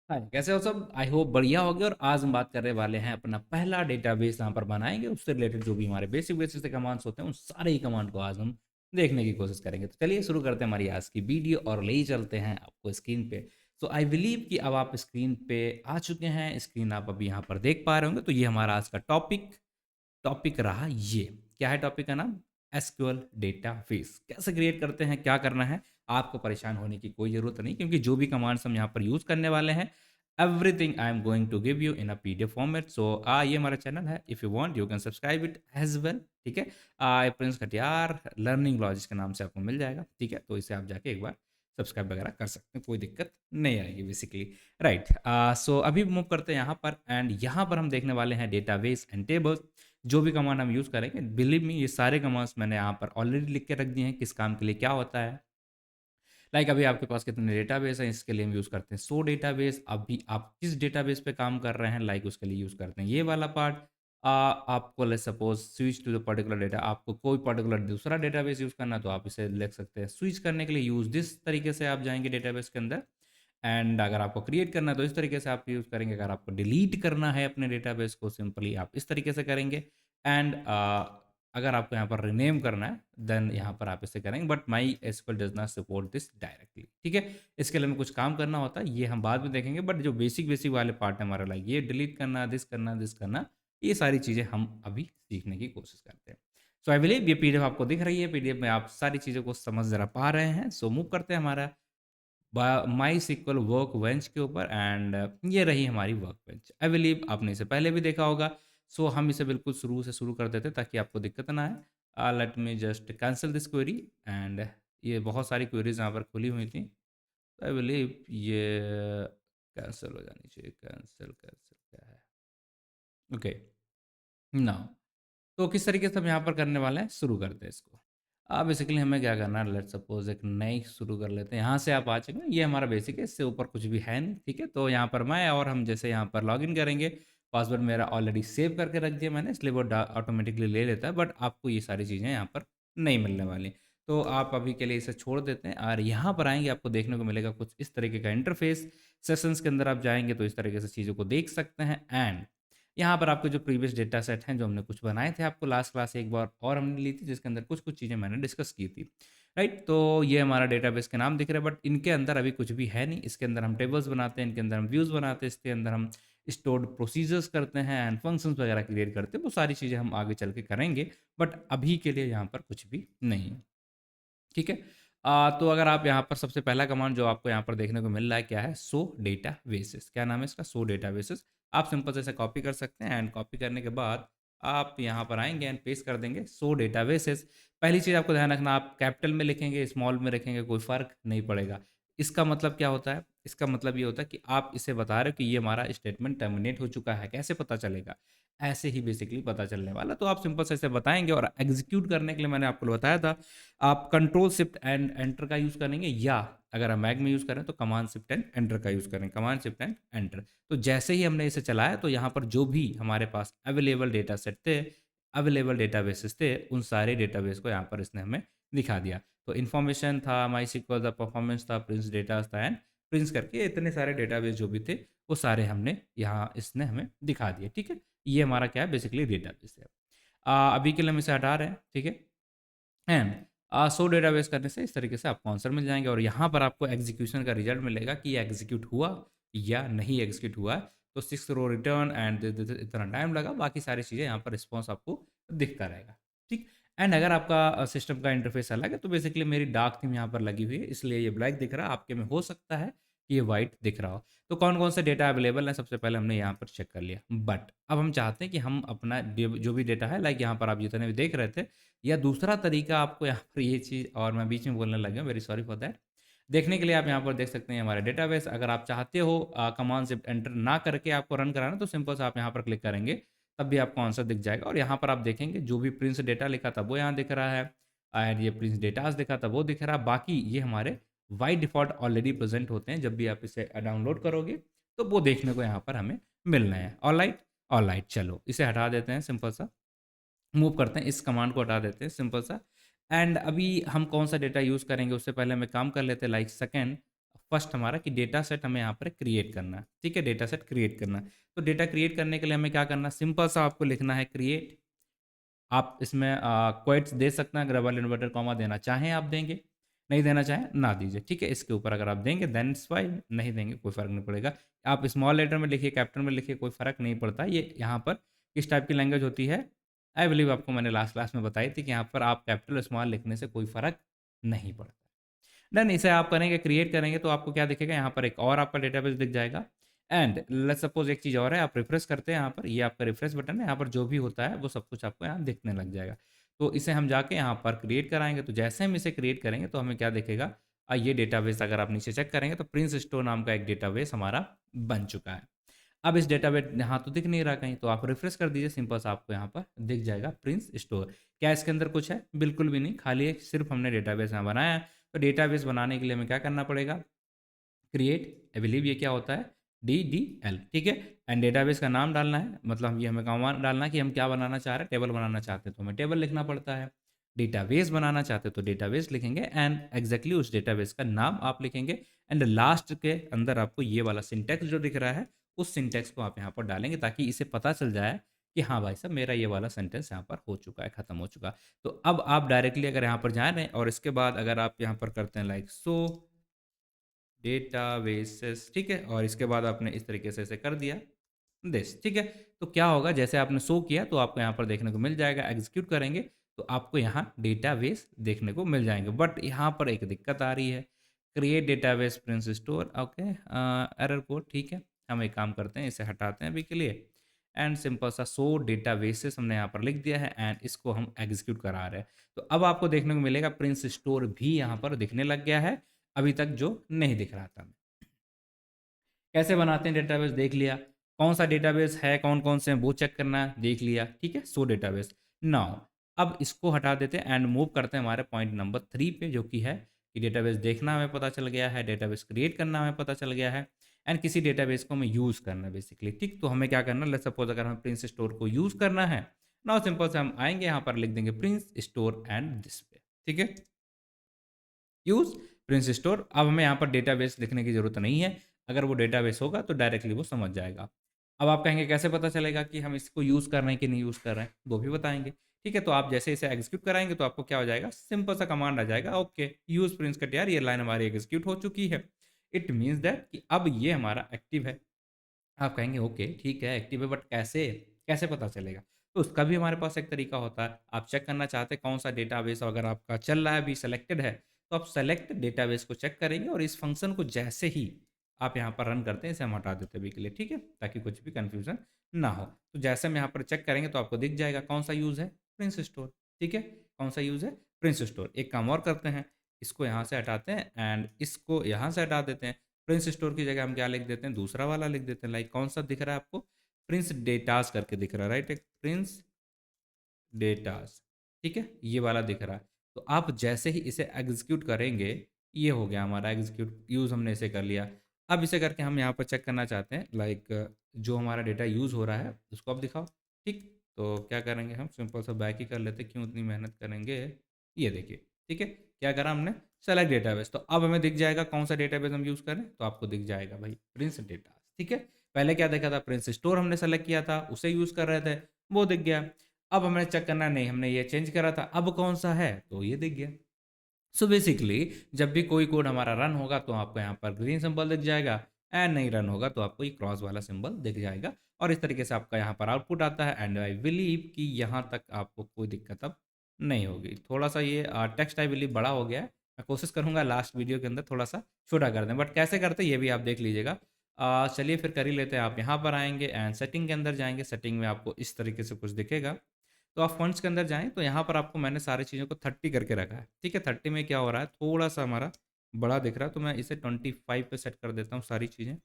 हाय, कैसे हो सब? आई होप बढ़िया होगे। और आज हम बात करने वाले हैं अपना पहला डेटाबेस यहाँ पर बनाएंगे। उससे रिलेटेड जो भी हमारे बेसिक बेसिक से कमांड्स होते हैं उन सारे ही कमांड को आज हम देखने की कोशिश करेंगे। तो चलिए शुरू करते हैं हमारी आज की वीडियो और ले ही चलते हैं आपको स्क्रीन पे। सो आई बिलीव कि अब आप स्क्रीन पे आ चुके हैं। स्क्रीन आप अभी यहाँ पर देख पा रहे होंगे। तो ये हमारा आज का टॉपिक टॉपिक रहा। ये क्या है? टॉपिक का नाम एसक्यूएल डेटाबेस। कैसे क्रिएट करते हैं, क्या करना है, आपको परेशान होने की कोई ज़रूरत नहीं, क्योंकि जो भी कमांड्स हम यहाँ पर यूज़ करने वाले हैं everything I am going to give you in a PDF format. So ये हमारा चैनल है, if you want you can subscribe it as well. ठीक है, प्रिंस खटियार लर्निंग लॉजिक्स के नाम से आपको मिल जाएगा। ठीक है, तो इसे आप जाके एक बार सब्सक्राइब वगैरह कर सकते हैं, कोई दिक्कत नहीं आएगी बेसिकली। राइट, सो अभी मूव करते हैं यहाँ पर। एंड यहाँ पर हम देखने वाले हैं डेटाबेस एंड टेबल्स। जो भी कमांड हम यूज़ करेंगे, बिलीव मी ये सारे कमांड्स मैंने यहाँ पर ऑलरेडी लिख के रख दिए हैं, किस काम के लिए क्या होता है। लाइक अभी आपके पास कितने डेटाबेस हैं, इसके लिए हम यूज़ करते हैं 100 डेटाबेस। अभी आप किस डेटाबेस पे काम कर रहे हैं, लाइक उसके लिए यूज़ करते हैं ये वाला पार्ट। आपको let's suppose switch to the particular data, आपको कोई पर्टिकुलर दूसरा डेटाबेस यूज़ करना है तो आप इसे लिख सकते हैं। स्विच करने के लिए यूज़ दिस तरीके से आप जाएंगे डेटाबेस के अंदर। एंड अगर आपको क्रिएट करना है तो इस तरीके से आप यूज़ करेंगे। अगर आपको डिलीट करना है अपने डेटाबेस को, सिंपली आप इस तरीके से करेंगे। एंड अगर आपको यहाँ पर रिनेम करना है देन यहाँ पर आप इसे करेंगे, but my SQL does not support this directly. ठीक है, इसके लिए हमें कुछ काम करना होता है, ये हम बाद में देखेंगे। बट जो बेसिक बेसिक वाले पार्ट है हमारा, लाइक ये डिलीट करना, दिस करना, ये सारी चीज़ें हम अभी सीखने की कोशिश करते हैं। सो आई बिलीव ये पीडीएफ आपको दिख रही है, पीडीएफ में आप सारी चीज़ों को समझ जरा पा रहे हैं। सो मूव करते हैं हमारा माई सिक्वल वर्क बेंच के ऊपर। एंड ये रही हमारी वर्क बेंच। आई बिलीव आपने इसे पहले भी देखा होगा। सो हम इसे बिल्कुल शुरू से शुरू कर देते ताकि आपको दिक्कत ना आए। Let me just cancel this query. And ये बहुत सारी क्वेरीज यहाँ पर खुली हुई थी। आई बिलीव ये कैंसिल हो जानी चाहिए। कैंसिल कैंसिल क्या है? ओके, नाउ तो किस तरीके से हम यहाँ पर करने वाले हैं, शुरू करते हैं इसको। बेसिकली हमें क्या करना है, लेट्स सपोज एक नई शुरू कर लेते हैं। यहाँ से आप आ चुके हैं, ये हमारा बेसिक है, इससे ऊपर कुछ भी है नहीं। ठीक है, तो यहाँ पर मैं और हम जैसे यहाँ पर लॉगिन करेंगे, पासवर्ड मेरा ऑलरेडी सेव करके रख दिया मैंने, इसलिए वो ऑटोमेटिकली ले लेता है। बट आपको ये सारी चीज़ें यहाँ पर नहीं मिलने वाली। तो आप अभी के लिए इसे छोड़ देते हैं और यहाँ पर आएंगे, आपको देखने को मिलेगा कुछ इस तरीके का इंटरफेस। सेशंस के अंदर आप जाएंगे तो इस तरीके से चीज़ों को देख सकते हैं। एंड यहाँ पर आपके जो प्रीवियस डेटा सेट हैं, जो हमने कुछ बनाए थे आपको लास्ट क्लास एक बार और हमने ली थी, जिसके अंदर कुछ कुछ चीज़ें मैंने डिस्कस की थी। राइट, तो ये हमारा डेटाबेस के नाम दिख रहा है, बट इनके अंदर अभी कुछ भी है नहीं। इसके अंदर हम टेबल्स बनाते हैं, इनके अंदर हम व्यूज़ बनाते हैं, इसके अंदर हम स्टोर्ड प्रोसीजर्स करते हैं एंड फंक्शंस वगैरह क्रिएट करते हैं। वो सारी चीज़ें हम आगे चल के करेंगे, बट अभी के लिए यहाँ पर कुछ भी नहीं है। ठीक है, तो अगर आप यहाँ पर सबसे पहला कमांड जो आपको यहाँ पर देखने को मिल रहा है क्या है, सो डेटा बेसिस। क्या नाम है इसका? सो डेटा बेसिस। आप सिंपल से इसे कॉपी कर सकते हैं। एंड कॉपी करने के बाद आप यहाँ पर आएंगे एंड पेस्ट कर देंगे सो डेटा बेसिस। पहली चीज़ आपको ध्यान रखना, आप कैपिटल में लिखेंगे स्मॉल में रखेंगे, कोई फ़र्क नहीं पड़ेगा। इसका मतलब क्या होता है? इसका मतलब ये होता है कि आप इसे बता रहे हो कि ये हमारा स्टेटमेंट टर्मिनेट हो चुका है। कैसे पता चलेगा? ऐसे ही बेसिकली पता चलने वाला। तो आप सिंपल से इसे बताएंगे। और एग्जीक्यूट करने के लिए मैंने आपको बताया था, आप कंट्रोल शिफ्ट एंड एंटर का यूज़ करेंगे, या अगर हम मैक में यूज़ करें तो कमांड शिफ्ट एंड एंटर का यूज़ करें, कमांड शिफ्ट एंड एंटर। तो जैसे ही हमने इसे चलाया तो यहाँ पर जो भी हमारे पास अवेलेबल डेटा सेट थे, अवेलेबल डेटाबेसेस थे, उन सारे डेटाबेस को यहाँ पर इसने हमें दिखा दिया। तो इन्फॉर्मेशन था, माई सिक्वल था, परफॉर्मेंस था, प्रिंस डेटा था एंड प्रिंस करके इतने सारे डेटाबेस जो भी थे वो सारे हमने यहाँ इसने हमें दिखा दिए। ठीक है, ये हमारा क्या है, बेसिकली डेटाबेस है। अभी के लिए हम इसे हटा रहे हैं। ठीक है, एंड सो डेटाबेस करने से इस तरीके से आपको आंसर मिल जाएंगे। और यहाँ पर आपको एग्जीक्यूशन का रिजल्ट मिलेगा कि ये एग्जीक्यूट हुआ या नहीं एग्जीक्यूट हुआ है। तो 6 रो रिटर्न एंड इतना टाइम लगा, बाकी सारी चीज़ें यहाँ पर रिस्पॉन्स आपको दिखता रहेगा। ठीक, एंड अगर आपका सिस्टम का इंटरफेस अलग है तो बेसिकली मेरी डार्क थीम यहाँ पर लगी हुई है, इसलिए ये ब्लैक दिख रहा है। आपके में हो सकता है कि ये वाइट दिख रहा हो। तो कौन कौन से डेटा अवेलेबल है, सबसे पहले हमने यहाँ पर चेक कर लिया। बट अब हम चाहते हैं कि हम अपना जो भी डेटा है, लाइक यहाँ पर आप जितने भी देख रहे थे, या दूसरा तरीका आपको यहाँ पर ये चीज़, और मैं बीच में बोलने लग गया, वेरी सॉरी फॉर दैट। देखने के लिए आप यहाँ पर देख सकते हैं हमारे डेटाबेस। अगर आप चाहते हो कमांड शिफ्ट एंटर ना करके आपको रन कराना, तो सिंपल से आप यहाँ पर क्लिक करेंगे, तब भी आपको आंसर दिख जाएगा। और यहाँ पर आप देखेंगे जो भी प्रिंस डेटा लिखा था वो यहाँ दिख रहा है, एंड ये प्रिंस डेटाज दिखा था वो दिख रहा है। बाकी ये हमारे बाई डिफ़ॉल्ट ऑलरेडी प्रेजेंट होते हैं, जब भी आप इसे डाउनलोड करोगे तो वो देखने को यहाँ पर हमें मिलना है। ऑलराइट, ऑलराइट, चलो इसे हटा देते हैं, सिंपल सा मूव करते हैं, इस कमांड को हटा देते हैं सिंपल सा। एंड अभी हम कौन सा डेटा यूज़ करेंगे उससे पहले हमें काम कर लेते हैं, लाइक सेकेंड फर्स्ट हमारा कि डेटा सेट हमें यहाँ पर क्रिएट करना है, ठीक है, डेटा सेट क्रिएट करना है। तो डेटा क्रिएट करने के लिए हमें क्या करना है, सिंपल सा आपको लिखना है क्रिएट। आप इसमें क्वोट्स दे सकते हैं, अगर डबल इन्वर्टेड कॉमा देना चाहें आप देंगे, नहीं देना चाहें ना दीजिए, ठीक है। इसके ऊपर अगर आप देंगे देन इट्स फाइन, नहीं देंगे कोई फ़र्क नहीं पड़ेगा। आप स्मॉल लेटर में लिखिए, कैपिटल में लिखिए, कोई फ़र्क नहीं पड़ता। ये यहाँ पर किस टाइप की लैंग्वेज होती है, आई बिलीव आपको मैंने लास्ट क्लास में बताई थी कि यहाँ पर आप कैपिटल स्मॉल लिखने से कोई फ़र्क नहीं पड़ता। देन इसे आप करेंगे, क्रिएट करेंगे तो आपको क्या दिखेगा, यहाँ पर एक और आपका डेटाबेस दिख जाएगा। एंड लेट्स सपोज एक चीज़ और है, आप रिफ्रेश करते हैं यहाँ पर, ये आपका रिफ्रेश बटन है, यहाँ पर जो भी होता है वो सब कुछ आपको यहाँ दिखने लग जाएगा। तो इसे हम जाके यहाँ पर क्रिएट कराएंगे, तो जैसे हम इसे क्रिएट करेंगे तो हमें क्या दिखेगा, ये डेटाबेस अगर आप नीचे चेक करेंगे तो प्रिंस स्टोर नाम का एक डेटाबेस हमारा बन चुका है। अब इस डेटाबेस यहाँ तो दिख नहीं रहा कहीं, तो आप रिफ्रेश कर दीजिए, सिंपल सा आपको यहाँ पर दिख जाएगा प्रिंस स्टोर। क्या इसके अंदर कुछ है, बिल्कुल भी नहीं, खाली एक सिर्फ हमने डेटाबेस यहाँ बनाया है। तो डेटाबेस बनाने के लिए हमें क्या करना पड़ेगा, क्रिएट, आई बिलीव ये क्या होता है, DDL, ठीक है। एंड डेटाबेस का नाम डालना है, मतलब ये हमें कमांड डालना है कि हम क्या बनाना चाह रहे हैं, टेबल बनाना चाहते हैं तो हमें टेबल लिखना पड़ता है, डेटाबेस बनाना चाहते हैं तो डेटाबेस लिखेंगे, एंड एग्जैक्टली उस डेटाबेस का नाम आप लिखेंगे। एंड लास्ट के अंदर आपको ये वाला सिंटेक्स जो दिख रहा है, उस सिंटेक्स को आप यहाँ पर डालेंगे ताकि इसे पता चल जाए कि हाँ भाई साहब मेरा ये वाला सेंटेंस यहाँ पर हो चुका है, खत्म हो चुका। तो अब आप डायरेक्टली अगर यहाँ पर जा रहे हैं और इसके बाद अगर आप यहाँ पर करते हैं लाइक सो डेटाबेसेस, ठीक है, और इसके बाद आपने इस तरीके से इसे कर दिया दिस, ठीक है। तो क्या होगा, जैसे आपने शो किया तो आपको यहाँ पर देखने को मिल जाएगा, एग्जीक्यूट करेंगे तो आपको यहाँ डेटाबेस देखने को मिल जाएंगे। बट यहाँ पर एक दिक्कत आ रही है, create database Prince store, okay, error code, ठीक है। हम एक काम करते हैं, इसे हटाते हैं अभी के लिए, एंड सिंपल सा शो डेटाबेसेस हमने यहाँ पर लिख दिया है, एंड इसको हम एग्जीक्यूट करा रहे हैं। तो अब आपको देखने को मिलेगा प्रिंस स्टोर भी यहाँ पर दिखने लग गया है, अभी तक जो नहीं दिख रहा था। कैसे बनाते हैं डेटाबेस देख लिया, कौन सा डेटाबेस है, कौन कौन से हैं वो चेक करना है, देख लिया, ठीक है, सो डेटाबेस। नाउ अब इसको हटा देते हैं एंड मूव करते हैं हमारे पॉइंट नंबर 3 पे, जो कि है कि डेटाबेस देखना हमें पता चल गया है, डेटाबेस क्रिएट करना हमें पता चल गया है, एंड किसी डेटाबेस को हमें यूज़ करना है बेसिकली, ठीक। तो हमें क्या करना है, लेट्स सपोज अगर हमें प्रिंस स्टोर को यूज़ करना है, नाउ सिंपल से हम आएंगे यहाँ पर लिख देंगे प्रिंस स्टोर एंड डिस्प्ले, ठीक है, यूज़ प्रिंस स्टोर। अब हमें यहाँ पर डेटाबेस लिखने की ज़रूरत नहीं है, अगर वो डेटाबेस होगा तो डायरेक्टली वो समझ जाएगा। अब आप कहेंगे कैसे पता चलेगा कि हम इसको यूज़ कर रहे हैं कि नहीं यूज़ कर रहे हैं, वो भी बताएंगे, ठीक है। तो आप जैसे इसे एग्जीक्यूट कराएंगे तो आपको क्या हो जाएगा, सिंपल सा कमांड आ जाएगा, ओके यूज़ प्रिंस कट, यार ये लाइन हमारी एग्जीक्यूट हो चुकी है। इट मीन्स दैट कि अब ये हमारा एक्टिव है। आप कहेंगे ओके ठीक है एक्टिव है, बट कैसे, कैसे पता चलेगा? तो उसका भी हमारे पास एक तरीका होता है। आप चेक करना चाहते हैं कौन सा डेटाबेस अगर आपका चल रहा है, अभी सेलेक्टेड है, तो आप सेलेक्ट डेटाबेस को चेक करेंगे और इस फंक्शन को जैसे ही आप यहाँ पर रन करते हैं, इसे हम हटा देते हैं अभी के लिए, ठीक है, ताकि कुछ भी कन्फ्यूजन ना हो। तो जैसे हम यहाँ पर चेक करेंगे तो आपको दिख जाएगा कौन सा यूज़ है, प्रिंस स्टोर, ठीक है, कौन सा यूज़ है, प्रिंस स्टोर। एक काम और करते हैं, इसको यहाँ से हटाते हैं एंड इसको यहाँ से हटा देते हैं। प्रिंस स्टोर की जगह हम क्या लिख देते हैं, दूसरा वाला लिख देते हैं, लाइक कौन सा दिख रहा है आपको, प्रिंस डेटास करके दिख रहा है, राइट, एक प्रिंस डेटास, ठीक है, ये वाला दिख रहा है। तो आप जैसे ही इसे एग्जीक्यूट करेंगे, ये हो गया हमारा एग्जीक्यूट, यूज़ हमने इसे कर लिया। अब इसे करके हम यहाँ पर चेक करना चाहते हैं, लाइक जो हमारा डेटा यूज़ हो रहा है उसको अब दिखाओ, ठीक। तो क्या करेंगे, हम सिंपल सा बैक ही कर लेते, क्यों इतनी मेहनत करेंगे। ये देखिए, ठीक है, क्या करा हमने, सेलेक्ट डेटाबेस। तो अब हमें दिख जाएगा कौन सा डेटाबेस हम यूज़ करें, तो आपको दिख जाएगा भाई प्रिंस डेटा, ठीक है। पहले क्या देखा था, प्रिंस स्टोर हमने सेलेक्ट किया था, उसे यूज़ कर रहे थे, वो दिख गया। अब हमें चेक करना नहीं, हमने ये चेंज करा था, अब कौन सा है, तो ये दिख गया। सो बेसिकली जब भी कोई कोड हमारा रन होगा तो आपको यहाँ पर ग्रीन सिंबल दिख जाएगा, एंड नहीं रन होगा तो आपको ये क्रॉस वाला सिंबल दिख जाएगा, और इस तरीके से आपका यहाँ पर आउटपुट आता है। एंड आई बिलीव कि यहाँ तक आपको कोई दिक्कत अब नहीं होगी। थोड़ा सा ये टेक्स्ट आई बिलीव बड़ा हो गया है, मैं कोशिश करूँगा लास्ट वीडियो के अंदर थोड़ा सा छोटा कर दें, बट कैसे करते ये भी आप देख लीजिएगा। चलिए फिर कर ही लेते हैं। आप यहाँ पर आएंगे एंड सेटिंग के अंदर जाएंगे, सेटिंग में आपको इस तरीके से कुछ दिखेगा। तो आप फंड्स के अंदर जाएँ, तो यहाँ पर आपको मैंने सारी चीज़ों को 30 करके रखा है, ठीक है। 30 में क्या हो रहा है, थोड़ा-सा हमारा बड़ा दिख रहा है, तो मैं इसे 25 पे सेट कर देता हूँ सारी चीज़ें।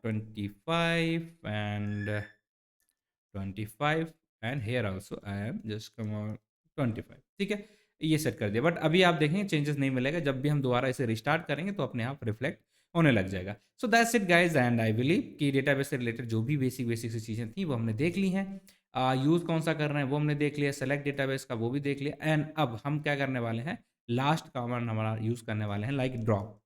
25 and 25 and here also I am just come on 25, ठीक है। ये सेट कर दिया, बट अभी आप देखेंगे चेंजेस नहीं मिलेगा, जब भी हम दोबारा इसे रिस्टार्ट करेंगे तो अपने आप रिफ्लेक्ट होने लग जाएगा। So that's it guys, and I believe कि डेटाबेस से रिलेटेड जो भी बेसिक बेसिक सी चीज़ें थी वो हमने देख ली हैं। यूज़ कौन सा कर रहे हैं वो हमने देख लिया, सेलेक्ट डेटाबेस का वो भी देख लिया, एंड अब हम क्या करने वाले हैं, लास्ट कमांड हमारा यूज़ करने वाले हैं, लाइक ड्रॉप।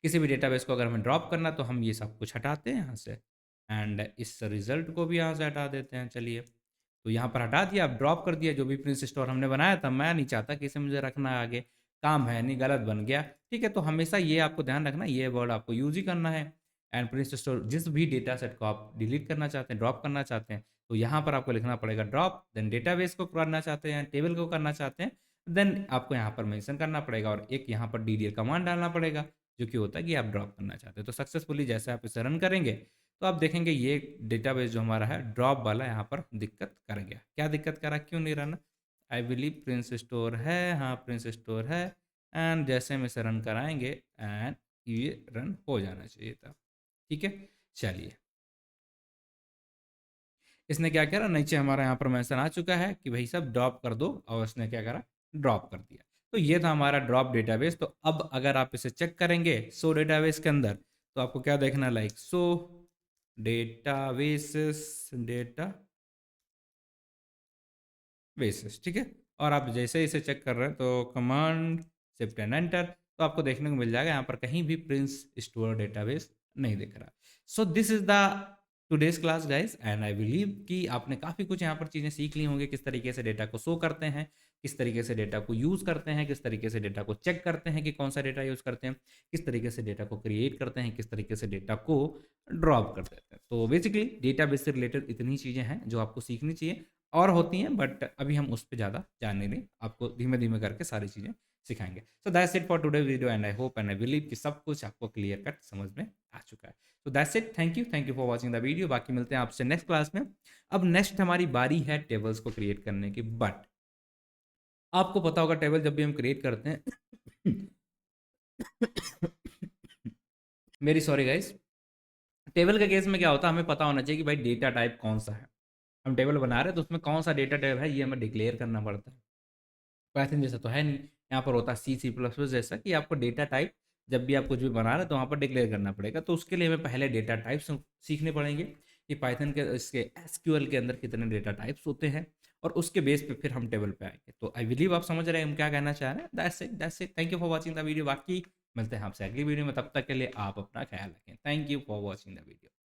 किसी भी डेटाबेस को अगर हमें ड्रॉप करना तो हम ये सब कुछ हटाते हैं यहाँ से, एंड इस रिजल्ट को भी यहाँ से हटा देते हैं। चलिए, तो यहाँ पर हटा दिया, अब ड्रॉप कर दिया जो भी प्रिंस स्टोर हमने बनाया था। मैं नहीं चाहता कि इसे मुझे रखना है आगे, काम है नहीं, गलत बन गया। ठीक है, तो हमेशा ये आपको ध्यान रखना, ये वर्ड आपको यूज ही करना है। एंड प्रिंस स्टोर जिस भी डेटा सेट को आप डिलीट करना चाहते हैं, ड्रॉप करना चाहते हैं, तो यहाँ पर आपको लिखना पड़ेगा ड्रॉप, देन डेटाबेस को करना चाहते हैं, टेबल को करना चाहते हैं, देन आपको यहाँ पर मेंशन करना पड़ेगा और एक यहाँ पर डीडीएल कमांड डालना पड़ेगा, जो कि होता है कि आप ड्रॉप करना चाहते हैं। तो सक्सेसफुली जैसे आप इसे रन करेंगे तो आप देखेंगे ये डेटाबेस जो हमारा है ड्रॉप वाला यहाँ पर दिक्कत कर गया। क्या दिक्कत करा, क्यों नहीं run? I believe Prince store है, हाँ प्रिंस स्टोर है, एंड जैसे हम इसे रन कराएंगे एंड ये रन हो जाना चाहिए था। ठीक है, चलिए, इसने क्या करा, नीचे हमारा यहाँ पर मेंशन आ चुका है कि भाई सब ड्रॉप कर दो, और इसने क्या करा, ड्रॉप कर दिया। तो ये था हमारा ड्रॉप डेटाबेस। तो अब अगर आप इसे चेक करेंगे सो डेटाबेस के अंदर, तो आपको क्या देखना, like so databases, data basis, ठीक है। और आप जैसे ही इसे चेक कर रहे हैं तो कमांड शिफ्ट एंड एंटर, तो आपको देखने को मिल जाएगा यहाँ पर कहीं भी प्रिंस स्टोर डेटाबेस नहीं दिख रहा। So this is the today's class guys, and I believe कि आपने काफ़ी कुछ यहाँ पर चीज़ें सीख ली होंगी, किस तरीके से डेटा को शो करते हैं, किस तरीके से डेटा को यूज़ करते हैं, किस तरीके से डेटा को चेक करते हैं कि कौन सा डेटा यूज़ करते हैं, किस तरीके से डेटा को क्रिएट करते हैं, किस तरीके से डेटा को ड्रॉप कर देते हैं। तो बेसिकली डेटाबेस से रिलेटेड इतनी चीज़ें हैं जो आपको सीखनी चाहिए, और होती हैं बट अभी हम उस पर ज़्यादा जान नहीं रहे, आपको धीमे धीमे करके सारी चीज़ें सिखाएंगे। So that's it for today video, and I hope and I believe कि सब कुछ आपको क्लियर कट समझ में आ चुका है। तो that's it, thank you for watching the video. बाकी मिलते हैं आपसे नेक्स्ट क्लास में। अब नेक्स्ट हमारी बारी है टेबल्स को क्रिएट करने की, बट आपको पता होगा टेबल जब भी हम क्रिएट करते हैं मेरी सॉरी गाइस, टेबल के केस में क्या होता है, हमें पता होना चाहिए कि भाई डेटा टाइप कौन सा है। हम टेबल बना रहे हैं तो उसमें कौन सा डेटा टाइप है ये हमें डिक्लेयर करना पड़ता है। पाइथन जैसा तो है नहीं, यहाँ पर होता है सी सी प्लस प्लस जैसा कि आपको डेटा टाइप जब भी आप कुछ भी बना रहे हैं तो वहाँ पर डिक्लेयर करना पड़ेगा। तो उसके लिए हमें पहले डेटा टाइप्स सीखने पड़ेंगे कि पाइथन के इसके एसक्यूएल के अंदर कितने डेटा टाइप्स होते हैं, और उसके बेस पे फिर हम टेबल पे आएंगे। तो आई बिलीव आप समझ रहे हैं हम क्या कहना चाह रहे हैं। That's it, thank you for watching the video. बाकी मिलते हैं आपसे अगली वीडियो में, तब तक के लिए आप अपना ख्याल रखें। Thank you for watching the video.